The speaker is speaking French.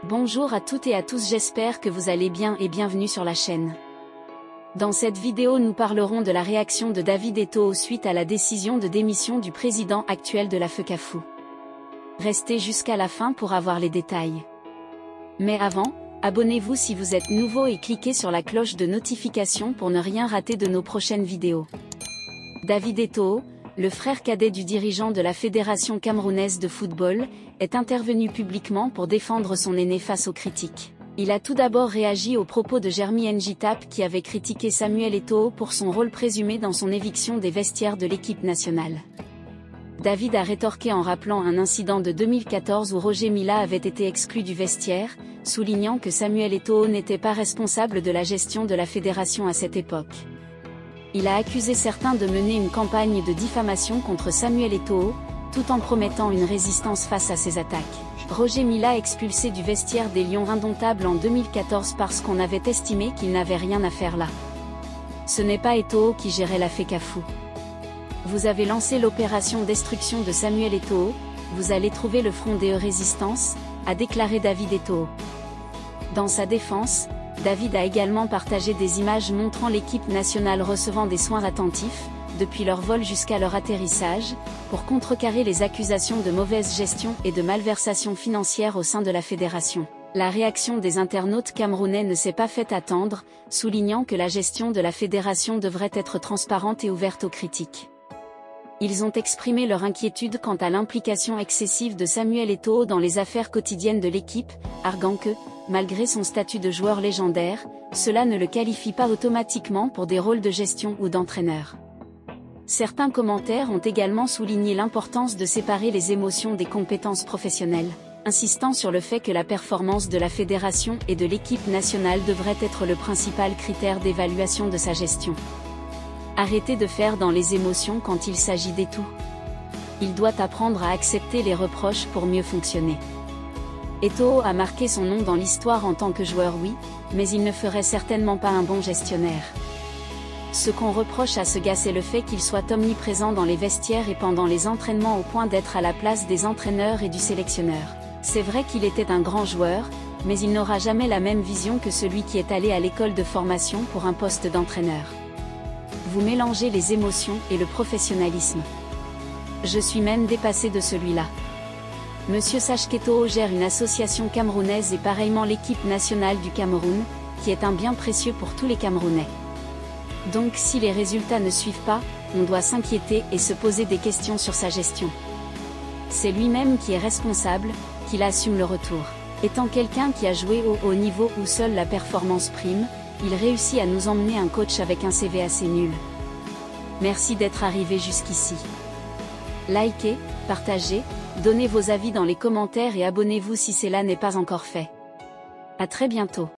Bonjour à toutes et à tous, j'espère que vous allez bien et bienvenue sur la chaîne. Dans cette vidéo nous parlerons de la réaction de David Eto'o suite à la décision de démission du président actuel de la FECAFOOT. Restez jusqu'à la fin pour avoir les détails. Mais avant, abonnez-vous si vous êtes nouveau et cliquez sur la cloche de notification pour ne rien rater de nos prochaines vidéos. David Eto'o, le frère cadet du dirigeant de la Fédération camerounaise de football, est intervenu publiquement pour défendre son aîné face aux critiques. Il a tout d'abord réagi aux propos de Jeremy Njitap qui avait critiqué Samuel Eto'o pour son rôle présumé dans son éviction des vestiaires de l'équipe nationale. David a rétorqué en rappelant un incident de 2014 où Roger Milla avait été exclu du vestiaire, soulignant que Samuel Eto'o n'était pas responsable de la gestion de la fédération à cette époque. Il a accusé certains de mener une campagne de diffamation contre Samuel Eto'o, tout en promettant une résistance face à ces attaques. Roger Milla expulsé du vestiaire des Lions indomptables en 2014 parce qu'on avait estimé qu'il n'avait rien à faire là. Ce n'est pas Eto'o qui gérait la FECAFOOT. Vous avez lancé l'opération destruction de Samuel Eto'o, vous allez trouver le front des résistance, a déclaré David Eto'o. Dans sa défense, David a également partagé des images montrant l'équipe nationale recevant des soins attentifs, depuis leur vol jusqu'à leur atterrissage, pour contrecarrer les accusations de mauvaise gestion et de malversation financière au sein de la fédération. La réaction des internautes camerounais ne s'est pas fait attendre, soulignant que la gestion de la fédération devrait être transparente et ouverte aux critiques. Ils ont exprimé leur inquiétude quant à l'implication excessive de Samuel Eto'o dans les affaires quotidiennes de l'équipe, arguant que, malgré son statut de joueur légendaire, cela ne le qualifie pas automatiquement pour des rôles de gestion ou d'entraîneur. Certains commentaires ont également souligné l'importance de séparer les émotions des compétences professionnelles, insistant sur le fait que la performance de la fédération et de l'équipe nationale devrait être le principal critère d'évaluation de sa gestion. Arrêtez de faire dans les émotions quand il s'agit d'Eto'o. Il doit apprendre à accepter les reproches pour mieux fonctionner. Eto'o a marqué son nom dans l'histoire en tant que joueur, oui, mais il ne ferait certainement pas un bon gestionnaire. Ce qu'on reproche à ce gars, c'est le fait qu'il soit omniprésent dans les vestiaires et pendant les entraînements au point d'être à la place des entraîneurs et du sélectionneur. C'est vrai qu'il était un grand joueur, mais il n'aura jamais la même vision que celui qui est allé à l'école de formation pour un poste d'entraîneur. Vous mélangez les émotions et le professionnalisme. Je suis même dépassé de celui-là. Monsieur sache qu'Eto'o gère une association camerounaise et pareillement l'équipe nationale du Cameroun, qui est un bien précieux pour tous les Camerounais. Donc si les résultats ne suivent pas, on doit s'inquiéter et se poser des questions sur sa gestion. C'est lui-même qui est responsable, qu'il assume le retour. Étant quelqu'un qui a joué au haut niveau où seule la performance prime, il réussit à nous emmener un coach avec un CV assez nul. Merci d'être arrivé jusqu'ici. Likez, partagez, donnez vos avis dans les commentaires et abonnez-vous si cela n'est pas encore fait. À très bientôt.